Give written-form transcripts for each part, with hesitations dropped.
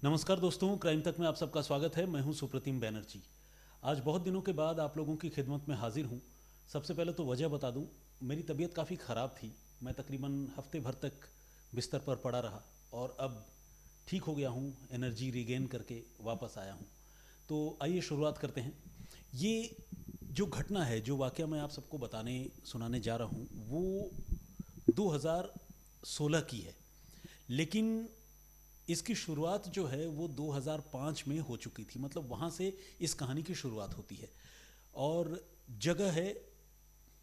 नमस्कार दोस्तों, क्राइम तक में आप सबका स्वागत है। मैं हूं सुप्रतिम बैनर्जी। आज बहुत दिनों के बाद आप लोगों की खिदमत में हाजिर हूं। सबसे पहले तो वजह बता दूं, मेरी तबीयत काफ़ी ख़राब थी। मैं तकरीबन हफ्ते भर तक बिस्तर पर पड़ा रहा और अब ठीक हो गया हूं, एनर्जी रिगेन करके वापस आया हूं। तो आइए शुरुआत करते हैं। ये जो घटना है, जो वाक़या मैं आप सबको बताने सुनाने जा रहा हूं, वो 2016 की है। लेकिन इसकी शुरुआत जो है वो 2005 में हो चुकी थी। मतलब वहाँ से इस कहानी की शुरुआत होती है और जगह है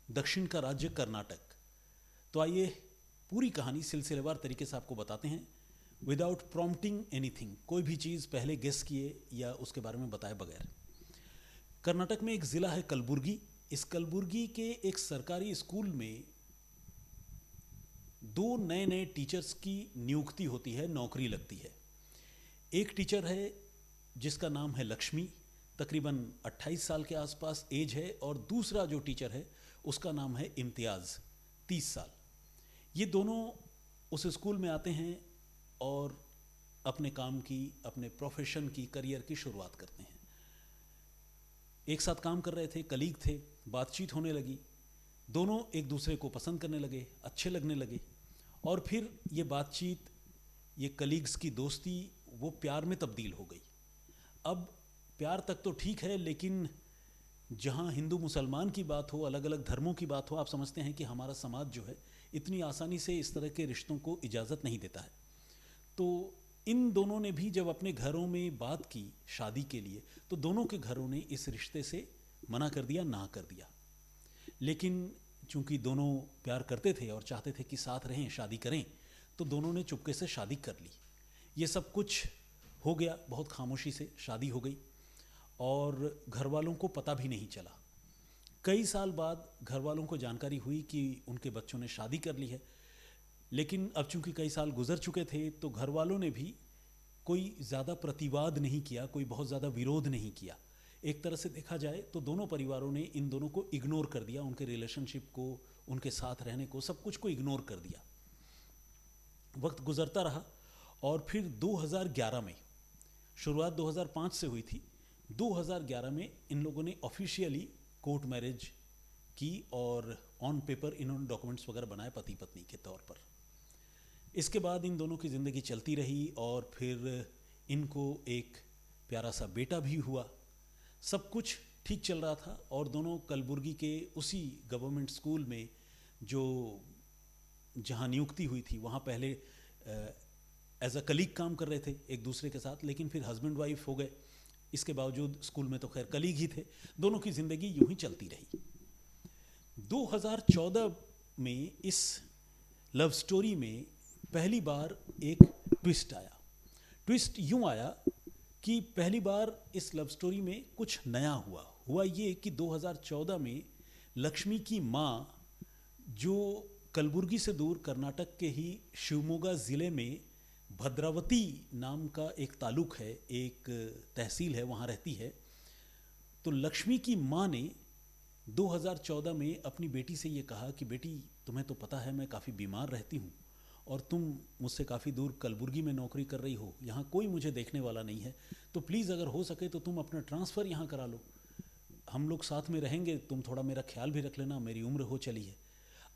दक्षिण का राज्य कर्नाटक। तो आइए पूरी कहानी सिलसिलेवार तरीके से आपको बताते हैं, विदाउट प्रॉम्प्टिंग एनीथिंग। कोई भी चीज़ पहले गेस किए या उसके बारे में बताए बगैर। कर्नाटक में एक ज़िला है कलबुर्गी। इस कलबुर्गी के एक सरकारी स्कूल में दो नए नए टीचर्स की नियुक्ति होती है, नौकरी लगती है। एक टीचर है जिसका नाम है लक्ष्मी, तकरीबन 28 साल के आसपास एज है, और दूसरा जो टीचर है उसका नाम है इम्तियाज़, 30 साल। ये दोनों उस स्कूल में आते हैं और अपने काम की, अपने प्रोफेशन की, करियर की शुरुआत करते हैं। एक साथ काम कर रहे थे, कलीग थे, बातचीत होने लगी। दोनों एक दूसरे को पसंद करने लगे, अच्छे लगने लगे, और फिर ये बातचीत, ये कलीग्स की दोस्ती, वो प्यार में तब्दील हो गई। अब प्यार तक तो ठीक है, लेकिन जहाँ हिंदू मुसलमान की बात हो, अलग अलग धर्मों की बात हो, आप समझते हैं कि हमारा समाज जो है इतनी आसानी से इस तरह के रिश्तों को इजाज़त नहीं देता है। तो इन दोनों ने भी जब अपने घरों में बात की शादी के लिए, तो दोनों के घरों ने इस रिश्ते से मना कर दिया, ना कर दिया। लेकिन चूंकि दोनों प्यार करते थे और चाहते थे कि साथ रहें, शादी करें, तो दोनों ने चुपके से शादी कर ली। ये सब कुछ हो गया, बहुत खामोशी से शादी हो गई और घर वालों को पता भी नहीं चला। कई साल बाद घर वालों को जानकारी हुई कि उनके बच्चों ने शादी कर ली है। लेकिन अब चूंकि कई साल गुजर चुके थे, तो घर वालों ने भी कोई ज़्यादा प्रतिवाद नहीं किया, कोई बहुत ज़्यादा विरोध नहीं किया। एक तरह से देखा जाए तो दोनों परिवारों ने इन दोनों को इग्नोर कर दिया, उनके रिलेशनशिप को, उनके साथ रहने को, सब कुछ को इग्नोर कर दिया। वक्त गुजरता रहा और फिर 2011 में, शुरुआत 2005 से हुई थी, 2011 में इन लोगों ने ऑफिशियली कोर्ट मैरिज की और ऑन पेपर इन्होंने डॉक्यूमेंट्स वगैरह बनाए पति पत्नी के तौर पर। इसके बाद इन दोनों की ज़िंदगी चलती रही और फिर इनको एक प्यारा सा बेटा भी हुआ। सब कुछ ठीक चल रहा था और दोनों कलबुर्गी के उसी गवर्नमेंट स्कूल में, जो जहाँ नियुक्ति हुई थी, वहाँ पहले एज अ कलीग काम कर रहे थे एक दूसरे के साथ, लेकिन फिर हस्बैंड वाइफ हो गए। इसके बावजूद स्कूल में तो खैर कलीग ही थे। दोनों की ज़िंदगी यूं ही चलती रही। 2014 में इस लव स्टोरी में पहली बार एक ट्विस्ट आया। ट्विस्ट यूं आया कि पहली बार इस लव स्टोरी में कुछ नया हुआ। हुआ ये कि 2014 में लक्ष्मी की माँ, जो कलबुर्गी से दूर कर्नाटक के ही शिवमोगा ज़िले में भद्रावती नाम का एक तालुक है, एक तहसील है, वहाँ रहती है। तो लक्ष्मी की माँ ने 2014 में अपनी बेटी से ये कहा कि बेटी, तुम्हें तो पता है मैं काफ़ी बीमार रहती हूँ और तुम मुझसे काफ़ी दूर कलबुर्गी में नौकरी कर रही हो, यहाँ कोई मुझे देखने वाला नहीं है, तो प्लीज़ अगर हो सके तो तुम अपना ट्रांसफ़र यहाँ करा लो। हम लोग साथ में रहेंगे, तुम थोड़ा मेरा ख्याल भी रख लेना, मेरी उम्र हो चली है।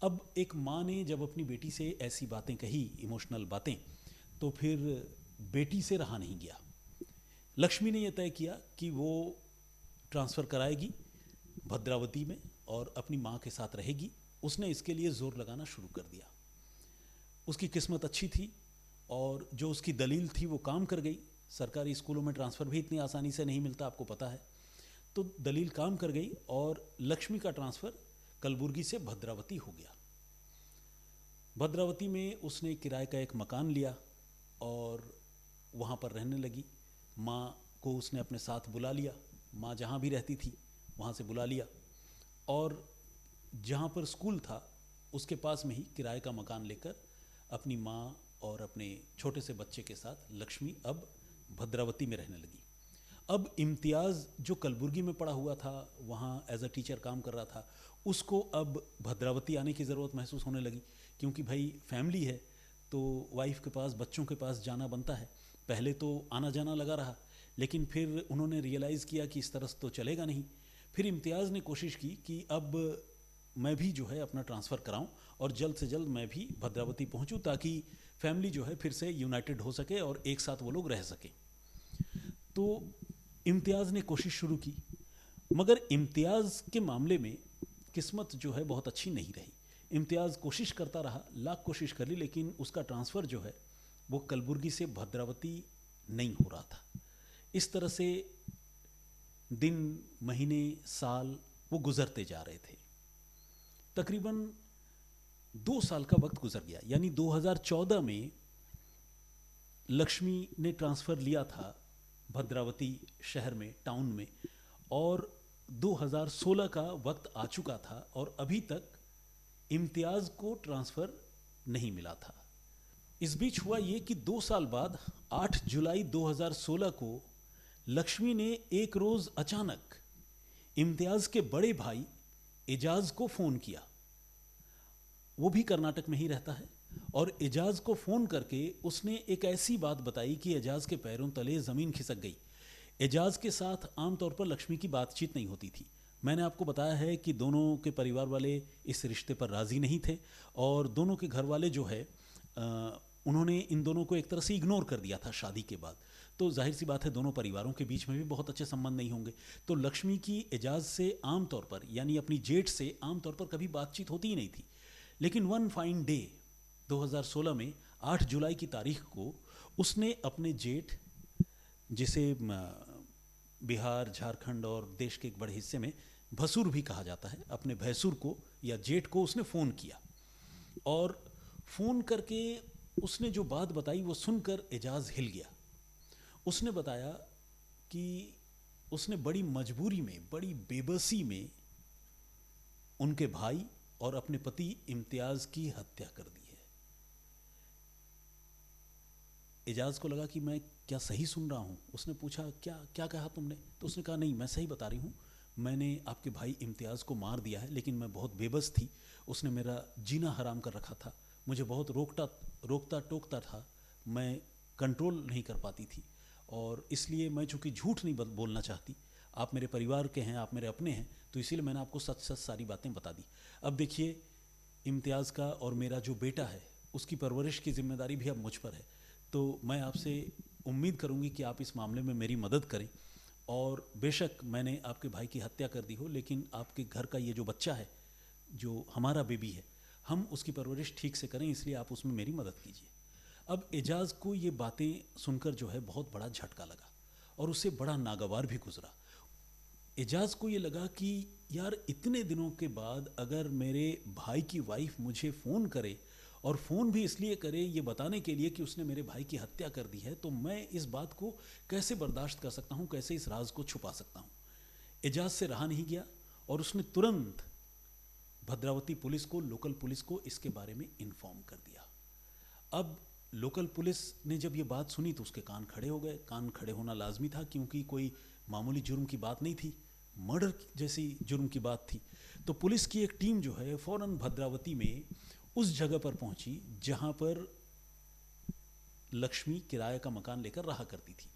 अब एक माँ ने जब अपनी बेटी से ऐसी बातें कही, इमोशनल बातें, तो फिर बेटी से रहा नहीं गया। लक्ष्मी ने यह तय किया कि वो ट्रांसफ़र कराएगी भद्रावती में और अपनी माँ के साथ रहेगी। उसने इसके लिए ज़ोर लगाना शुरू कर दिया। उसकी किस्मत अच्छी थी और जो उसकी दलील थी वो काम कर गई। सरकारी स्कूलों में ट्रांसफ़र भी इतनी आसानी से नहीं मिलता, आपको पता है। तो दलील काम कर गई और लक्ष्मी का ट्रांसफ़र कलबुर्गी से भद्रावती हो गया। भद्रावती में उसने किराए का एक मकान लिया और वहाँ पर रहने लगी। माँ को उसने अपने साथ बुला लिया, माँ जहाँ भी रहती थी वहाँ से बुला लिया, और जहाँ पर स्कूल था उसके पास में ही किराए का मकान लेकर अपनी माँ और अपने छोटे से बच्चे के साथ लक्ष्मी अब भद्रावती में रहने लगी। अब इम्तियाज़ जो कलबुर्गी में पढ़ा हुआ था, वहाँ एज अ टीचर काम कर रहा था, उसको अब भद्रावती आने की ज़रूरत महसूस होने लगी, क्योंकि भाई फैमिली है तो वाइफ के पास, बच्चों के पास जाना बनता है। पहले तो आना जाना लगा रहा, लेकिन फिर उन्होंने रियलाइज़ किया कि इस तरह से तो चलेगा नहीं। फिर इम्तियाज़ ने कोशिश की कि अब मैं भी जो है अपना ट्रांसफ़र कराऊं और जल्द से जल्द मैं भी भद्रावती पहुंचूं, ताकि फैमिली जो है फिर से यूनाइटेड हो सके और एक साथ वो लोग रह सकें। तो इम्तियाज़ ने कोशिश शुरू की, मगर इम्तियाज़ के मामले में किस्मत जो है बहुत अच्छी नहीं रही। इम्तियाज़ कोशिश करता रहा, लाख कोशिश कर ली, लेकिन उसका ट्रांसफ़र जो है वो कलबुर्गी से भद्रावती नहीं हो रहा था। इस तरह से दिन, महीने, साल वो गुजरते जा रहे थे। तकरीबन 2 साल का वक्त गुजर गया, यानी 2014 में लक्ष्मी ने ट्रांसफ़र लिया था भद्रावती शहर में, टाउन में, और 2016 का वक्त आ चुका था और अभी तक इम्तियाज़ को ट्रांसफ़र नहीं मिला था। इस बीच हुआ ये कि 2 साल बाद 8 जुलाई 2016 को लक्ष्मी ने एक रोज़ अचानक इम्तियाज़ के बड़े भाई एजाज को फ़ोन किया। वो भी कर्नाटक में ही रहता है, और एजाज को फ़ोन करके उसने एक ऐसी बात बताई कि एजाज के पैरों तले ज़मीन खिसक गई। एजाज के साथ आमतौर पर लक्ष्मी की बातचीत नहीं होती थी। मैंने आपको बताया है कि दोनों के परिवार वाले इस रिश्ते पर राज़ी नहीं थे, और दोनों के घर वाले जो है उन्होंने इन दोनों को एक तरह से इग्नोर कर दिया था शादी के बाद। तो जाहिर सी बात है दोनों परिवारों के बीच में भी बहुत अच्छे संबंध नहीं होंगे। तो लक्ष्मी की एजाज से आमतौर पर, यानी अपनी जेठ से आमतौर पर कभी बातचीत होती ही नहीं थी। लेकिन वन फाइन डे 2016 में 8 जुलाई की तारीख को उसने अपने जेठ, जिसे बिहार, झारखंड और देश के एक बड़े हिस्से में भसुर भी कहा जाता है, अपने भैंसुर को या जेठ को उसने फ़ोन किया। और फ़ोन करके उसने जो बात बताई वो सुनकर एजाज हिल गया। उसने बताया कि उसने बड़ी मजबूरी में, बड़ी बेबसी में उनके भाई और अपने पति इम्तियाज़ की हत्या कर दी है। एजाज को लगा कि मैं क्या सही सुन रहा हूँ। उसने पूछा क्या क्या कहा तुमने? तो उसने कहा नहीं, मैं सही बता रही हूँ, मैंने आपके भाई इम्तियाज़ को मार दिया है, लेकिन मैं बहुत बेबस थी, उसने मेरा जीना हराम कर रखा था, मुझे बहुत रोकता टोकता था, मैं कंट्रोल नहीं कर पाती थी, और इसलिए मैं चूँकि झूठ नहीं बोलना चाहती, आप मेरे परिवार के हैं, आप मेरे अपने हैं, तो इसीलिए मैंने आपको सच सच सारी बातें बता दी। अब देखिए, इम्तियाज़ का और मेरा जो बेटा है उसकी परवरिश की जिम्मेदारी भी अब मुझ पर है। तो मैं आपसे उम्मीद करूंगी कि आप इस मामले में मेरी मदद करें, और बेशक मैंने आपके भाई की हत्या कर दी हो, लेकिन आपके घर का ये जो बच्चा है, जो हमारा बेबी है, हम उसकी परवरिश ठीक से करें, इसलिए आप उसमें मेरी मदद कीजिए। अब एजाज़ को ये बातें सुनकर जो है बहुत बड़ा झटका लगा, और उससे बड़ा नागवार भी गुजरा। एजाज़ को ये लगा कि यार, इतने दिनों के बाद अगर मेरे भाई की वाइफ मुझे फ़ोन करे, और फ़ोन भी इसलिए करे ये बताने के लिए कि उसने मेरे भाई की हत्या कर दी है, तो मैं इस बात को कैसे बर्दाश्त कर सकता हूँ, कैसे इस राज को छुपा सकता हूँ। एजाज से रहा नहीं गया, और उसने तुरंत भद्रावती पुलिस को, लोकल पुलिस को इसके बारे में इन्फॉर्म कर दिया। अब लोकल पुलिस ने जब ये बात सुनी तो उसके कान खड़े हो गए। कान खड़े होना लाजमी था, क्योंकि कोई मामूली जुर्म की बात नहीं थी, मर्डर जैसी जुर्म की बात थी। तो पुलिस की एक टीम जो है फ़ौरन भद्रावती में उस जगह पर पहुंची जहां पर लक्ष्मी किराए का मकान लेकर रहा करती थी।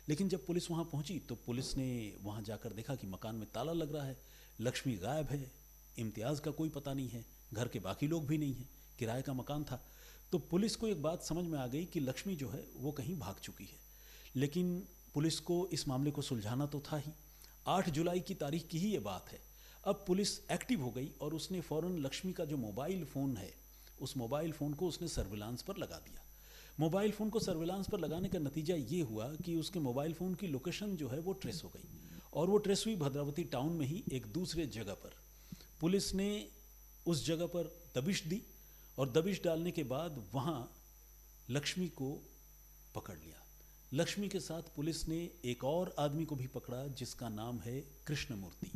लेकिन जब पुलिस वहां पहुंची तो पुलिस ने वहां जाकर देखा कि मकान में ताला लग रहा है, लक्ष्मी गायब है, इम्तियाज़ का कोई पता नहीं है, घर के बाकी लोग भी नहीं हैं, किराए का मकान था। तो पुलिस को एक बात समझ में आ गई कि लक्ष्मी जो है वो कहीं भाग चुकी है। लेकिन पुलिस को इस मामले को सुलझाना तो था ही। 8 जुलाई की तारीख की ही ये बात है। अब पुलिस एक्टिव हो गई और उसने फ़ौरन लक्ष्मी का जो मोबाइल फ़ोन है, उस मोबाइल फ़ोन को उसने सर्विलांस पर लगा दिया। मोबाइल फ़ोन को सर्विलांस पर लगाने का नतीजा ये हुआ कि उसके मोबाइल फ़ोन की लोकेशन जो है वो ट्रेस हो गई, और वो ट्रेस हुई भद्रावती टाउन में ही एक दूसरे जगह पर। पुलिस ने उस जगह पर दबिश दी, और दबिश डालने के बाद वहाँ लक्ष्मी को पकड़ लिया। लक्ष्मी के साथ पुलिस ने एक और आदमी को भी पकड़ा जिसका नाम है कृष्णमूर्ति।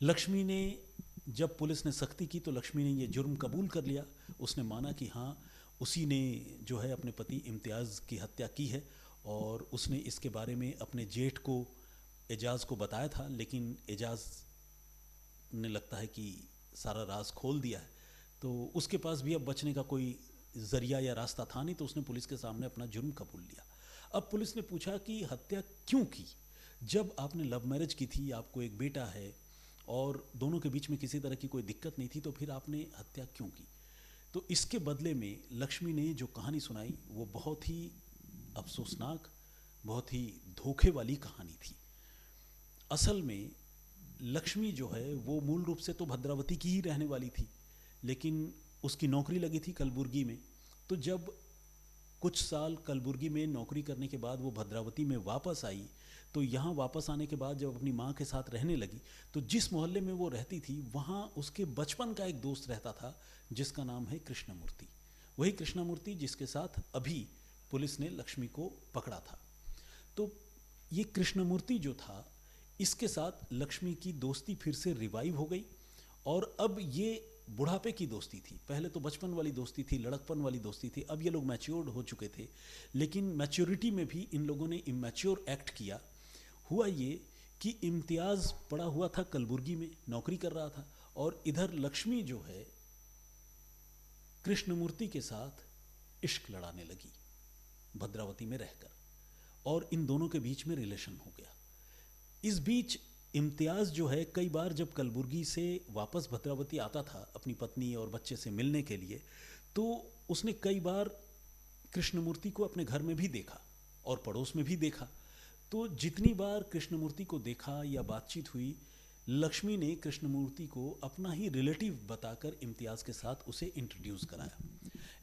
लक्ष्मी ने, जब पुलिस ने सख्ती की तो लक्ष्मी ने ये जुर्म कबूल कर लिया। उसने माना कि हाँ, उसी ने जो है अपने पति इम्तियाज़ की हत्या की है, और उसने इसके बारे में अपने जेठ को, एजाज़ को बताया था, लेकिन एजाज़ ने लगता है कि सारा राज खोल दिया है, तो उसके पास भी अब बचने का कोई जरिया या रास्ता था नहीं, तो उसने पुलिस के सामने अपना जुर्म कबूल लिया। अब पुलिस ने पूछा कि हत्या क्यों की? जब आपने लव मैरिज की थी, आपको एक बेटा है और दोनों के बीच में किसी तरह की कोई दिक्कत नहीं थी, तो फिर आपने हत्या क्यों की? तो इसके बदले में लक्ष्मी ने जो कहानी सुनाई वो बहुत ही अफसोसनाक, बहुत ही धोखे वाली कहानी थी। असल में लक्ष्मी जो है वो मूल रूप से तो भद्रावती की ही रहने वाली थी, लेकिन उसकी नौकरी लगी थी कलबुर्गी में। तो जब कुछ साल कलबुर्गी में नौकरी करने के बाद वो भद्रावती में वापस आई, तो यहाँ वापस आने के बाद जब अपनी माँ के साथ रहने लगी, तो जिस मोहल्ले में वो रहती थी वहाँ उसके बचपन का एक दोस्त रहता था जिसका नाम है कृष्णमूर्ति। वही कृष्णमूर्ति जिसके साथ अभी पुलिस ने लक्ष्मी को पकड़ा था। तो ये कृष्णमूर्ति जो था, इसके साथ लक्ष्मी की दोस्ती फिर से रिवाइव हो गई, और अब ये बुढ़ापे की दोस्ती थी। पहले तो बचपन वाली दोस्ती थी, लड़कपन वाली दोस्ती थी, अब ये लोग मैच्योर्ड हो चुके थे, लेकिन मैच्योरिटी में भी इन लोगों ने इमैच्योर एक्ट किया। हुआ ये कि इम्तियाज़ पड़ा हुआ था कलबुर्गी में, नौकरी कर रहा था, और इधर लक्ष्मी जो है कृष्णमूर्ति के साथ इश्क लड़ाने लगी भद्रावती में रहकर, और इन दोनों के बीच में रिलेशन हो गया। इस बीच इम्तियाज़ जो है कई बार जब कलबुर्गी से वापस भद्रावती आता था अपनी पत्नी और बच्चे से मिलने के लिए, तो उसने कई बार कृष्णमूर्ति को अपने घर में भी देखा और पड़ोस में भी देखा। तो जितनी बार कृष्णमूर्ति को देखा या बातचीत हुई, लक्ष्मी ने कृष्णमूर्ति को अपना ही रिलेटिव बताकर इम्तियाज़ के साथ उसे इंट्रोड्यूस कराया।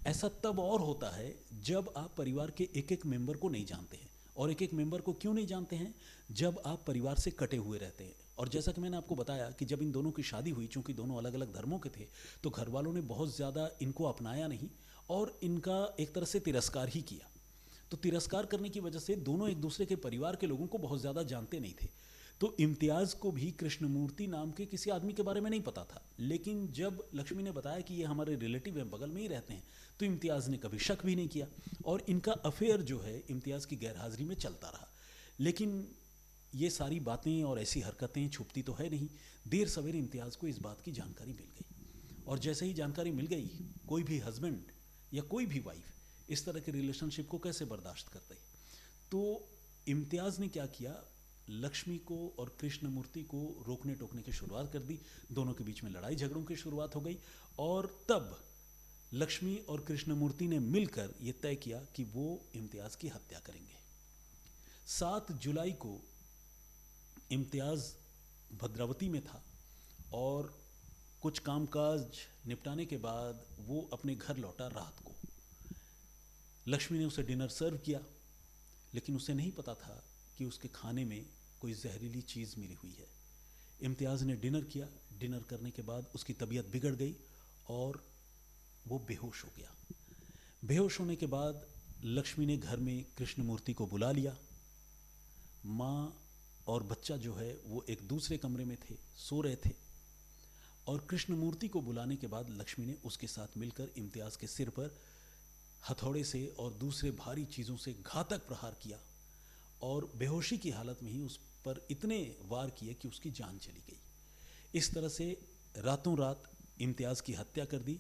ऐसा तब और होता है जब आप परिवार के एक एक मेंबर को नहीं जानते हैं। और एक एक मेंबर को क्यों नहीं जानते हैं? जब आप परिवार से कटे हुए रहते हैं। और जैसा कि मैंने आपको बताया कि जब इन दोनों की शादी हुई, चूंकि दोनों अलग अलग धर्मों के थे, तो घर वालों ने बहुत ज़्यादा इनको अपनाया नहीं और इनका एक तरह से तिरस्कार ही किया। तो तिरस्कार करने की वजह से दोनों एक दूसरे के परिवार के लोगों को बहुत ज़्यादा जानते नहीं थे। तो इम्तियाज़ को भी कृष्णमूर्ति नाम के किसी आदमी के बारे में नहीं पता था, लेकिन जब लक्ष्मी ने बताया कि ये हमारे रिलेटिव हैं, बगल में ही रहते हैं, तो इम्तियाज़ ने कभी शक भी नहीं किया, और इनका अफेयर जो है इम्तियाज़ की गैरहाजिरी में चलता रहा। लेकिन ये सारी बातें और ऐसी हरकतें छुपती तो है नहीं। देर सवेर इम्तियाज़ को इस बात की जानकारी मिल गई, और जैसे ही जानकारी मिल गई, कोई भी हस्बैंड या कोई भी वाइफ इस तरह के रिलेशनशिप को कैसे बर्दाश्त करते हैं। तो इम्तियाज़ ने क्या किया, लक्ष्मी को और कृष्णमूर्ति को रोकने टोकने की शुरुआत कर दी। दोनों के बीच में लड़ाई झगड़ों की शुरुआत हो गई, और तब लक्ष्मी और कृष्णमूर्ति ने मिलकर ये तय किया कि वो इम्तियाज़ की हत्या करेंगे। 7 जुलाई को इम्तियाज़ भद्रावती में था, और कुछ कामकाज निपटाने के बाद वो अपने घर लौटा रात को। लक्ष्मी ने उसे डिनर सर्व किया, लेकिन उसे नहीं पता था कि उसके खाने में कोई जहरीली चीज़ मिली हुई है। इम्तियाज़ ने डिनर किया। डिनर करने के बाद उसकी तबीयत बिगड़ गई और वो बेहोश हो गया। बेहोश होने के बाद लक्ष्मी ने घर में कृष्णमूर्ति को बुला लिया। माँ और बच्चा जो है वो एक दूसरे कमरे में थे, सो रहे थे, और कृष्णमूर्ति को बुलाने के बाद लक्ष्मी ने उसके साथ मिलकर इम्तियाज़ के सिर पर हथौड़े से और दूसरे भारी चीज़ों से घातक प्रहार किया, और बेहोशी की हालत में ही उस पर इतने वार किए कि उसकी जान चली गई। इस तरह से रातों रात इम्तियाज़ की हत्या कर दी,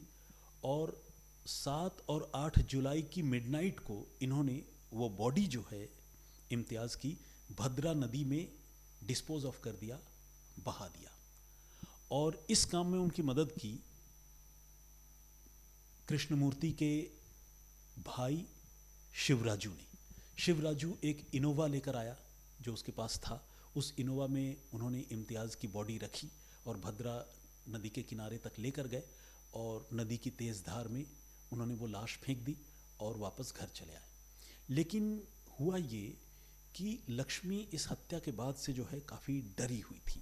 और 7 और 8 जुलाई की मिडनाइट को इन्होंने वो बॉडी जो है इम्तियाज़ की भद्रा नदी में डिस्पोज ऑफ कर दिया, बहा दिया। और इस काम में उनकी मदद की कृष्णमूर्ति के भाई शिवराजू ने। शिवराजू एक इनोवा लेकर आया जो उसके पास था। उस इनोवा में उन्होंने इम्तियाज़ की बॉडी रखी और भद्रा नदी के किनारे तक लेकर गए, और नदी की तेज़ धार में उन्होंने वो लाश फेंक दी और वापस घर चले आए। लेकिन हुआ ये कि लक्ष्मी इस हत्या के बाद से जो है काफ़ी डरी हुई थी।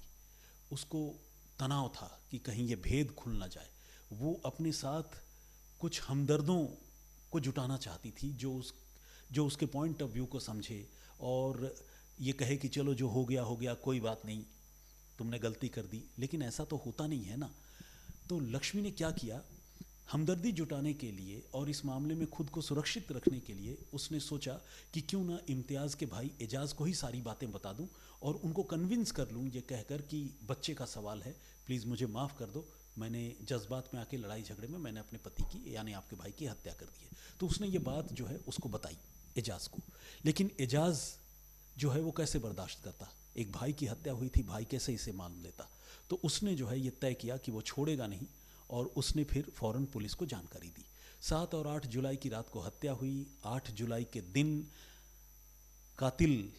उसको तनाव था कि कहीं ये भेद खुल ना जाए। वो अपने साथ कुछ हमदर्दों को जुटाना चाहती थी जो उसके पॉइंट ऑफ व्यू को समझे और ये कहे कि चलो जो हो गया कोई बात नहीं, तुमने गलती कर दी। लेकिन ऐसा तो होता नहीं है ना। तो लक्ष्मी ने क्या किया, हमदर्दी जुटाने के लिए और इस मामले में खुद को सुरक्षित रखने के लिए उसने सोचा कि क्यों ना इम्तियाज़ के भाई एजाज़ को ही सारी बातें बता दूं और उनको कन्विंस कर लूं ये कहकर कि बच्चे का सवाल है, प्लीज़ मुझे माफ़ कर दो, मैंने जज्बात में आके लड़ाई झगड़े में मैंने अपने पति की यानी आपके भाई की हत्या कर दी है। तो उसने ये बात जो है उसको बताई एजाज़ को, लेकिन एजाज़ जो है वो कैसे बर्दाश्त करता, एक भाई की हत्या हुई थी, भाई कैसे इसे मान लेता। तो उसने जो है ये तय किया कि वो छोड़ेगा नहीं, और उसने फिर फ़ौरन पुलिस को जानकारी दी। 7 और 8 जुलाई की रात को हत्या हुई। 8 जुलाई के दिन कातिल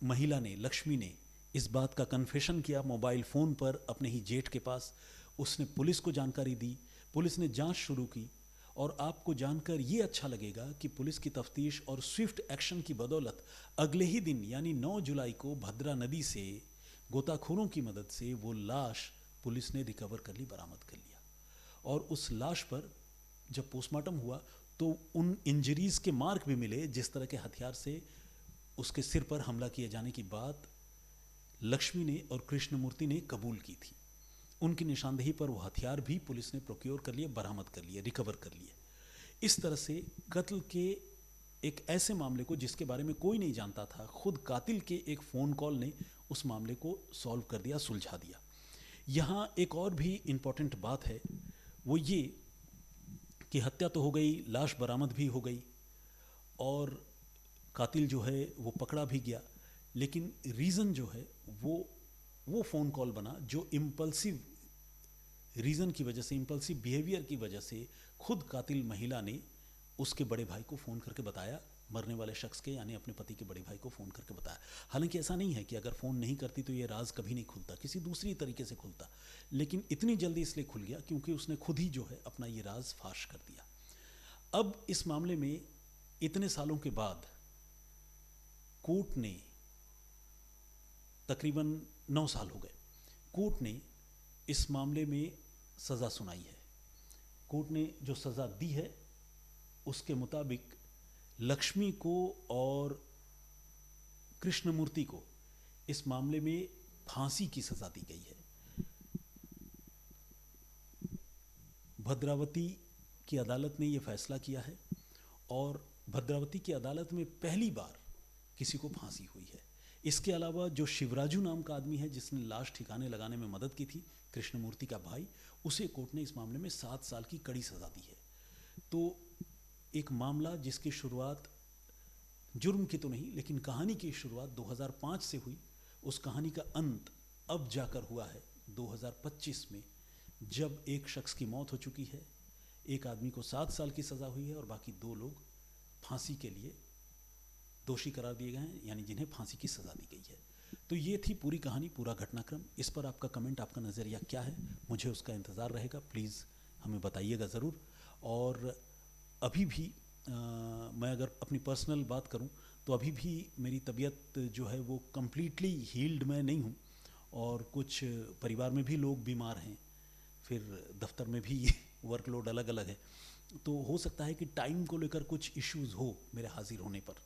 महिला ने, लक्ष्मी ने, इस बात का कन्फेशन किया मोबाइल फ़ोन पर अपने ही जेठ के पास। उसने पुलिस को जानकारी दी, पुलिस ने जांच शुरू की। और आपको जानकर ये अच्छा लगेगा कि पुलिस की तफ्तीश और स्विफ्ट एक्शन की बदौलत अगले ही दिन यानी 9 जुलाई को भद्रा नदी से गोताखोरों की मदद से वो लाश पुलिस ने रिकवर कर ली, बरामद कर लिया। और उस लाश पर जब पोस्टमार्टम हुआ तो उन इंजरीज के मार्क भी मिले जिस तरह के हथियार से उसके सिर पर हमला किए जाने की बात लक्ष्मी ने और कृष्णमूर्ति ने कबूल की थी। उनकी निशानदेही पर वो हथियार भी पुलिस ने प्रोक्योर कर लिए, बरामद कर लिए, रिकवर कर लिए। इस तरह से कत्ल के एक ऐसे मामले को जिसके बारे में कोई नहीं जानता था, खुद कातिल के एक फ़ोन कॉल ने उस मामले को सॉल्व कर दिया, सुलझा दिया। यहाँ एक और भी इम्पॉर्टेंट बात है, वो ये कि हत्या तो हो गई, लाश बरामद भी हो गई और कातिल जो है वो पकड़ा भी गया, लेकिन रीज़न जो है वो फ़ोन कॉल बना जो इम्पल्सिव रीज़न की वजह से, इम्पल्सिव बिहेवियर की वजह से खुद कातिल महिला ने उसके बड़े भाई को फ़ोन करके बताया, मरने वाले शख्स के यानी अपने पति के बड़े भाई को फ़ोन करके बताया। हालांकि ऐसा नहीं है कि अगर फ़ोन नहीं करती तो ये राज कभी नहीं खुलता, किसी दूसरी तरीके से खुलता, लेकिन इतनी जल्दी इसलिए खुल गया क्योंकि उसने खुद ही जो है अपना ये राज फाश कर दिया। अब इस मामले में इतने सालों के बाद कोर्ट ने, तकरीबन 9 साल हो गए, कोर्ट ने इस मामले में सज़ा सुनाई है। कोर्ट ने जो सज़ा दी है उसके मुताबिक लक्ष्मी को और कृष्णमूर्ति को इस मामले में फांसी की सज़ा दी गई है। भद्रावती की अदालत ने यह फैसला किया है और भद्रावती की अदालत में पहली बार किसी को फांसी हुई है। इसके अलावा जो शिवराजू नाम का आदमी है जिसने लाश ठिकाने लगाने में मदद की थी, कृष्णमूर्ति का भाई, उसे कोर्ट ने इस मामले में 7 साल की कड़ी सज़ा दी है। तो एक मामला जिसकी शुरुआत जुर्म की तो नहीं लेकिन कहानी की शुरुआत 2005 से हुई, उस कहानी का अंत अब जाकर हुआ है 2025 में, जब एक शख्स की मौत हो चुकी है, एक आदमी को 7 साल की सज़ा हुई है और बाकी 2 लोग फांसी के लिए दोषी करार दिए गए हैं, यानी जिन्हें फांसी की सज़ा दी गई है। तो ये थी पूरी कहानी, पूरा घटनाक्रम। इस पर आपका कमेंट, आपका नज़रिया क्या है, मुझे उसका इंतज़ार रहेगा, प्लीज़ हमें बताइएगा ज़रूर। और अभी भी मैं अगर अपनी पर्सनल बात करूं तो अभी भी मेरी तबीयत जो है वो कम्प्लीटली हील्ड मैं नहीं हूं और कुछ परिवार में भी लोग बीमार हैं, फिर दफ्तर में भी वर्कलोड अलग अलग है, तो हो सकता है कि टाइम को लेकर कुछ इश्यूज़ हो मेरे हाजिर होने पर।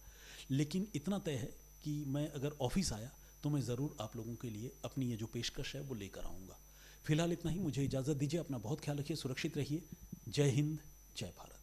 लेकिन इतना तय है कि मैं अगर ऑफिस आया तो मैं ज़रूर आप लोगों के लिए अपनी ये जो पेशकश है वो लेकर आऊँगा। फ़िलहाल इतना ही, मुझे इजाज़त दीजिए, अपना बहुत ख्याल रखिए, सुरक्षित रहिए। जय हिंद, जय भारत।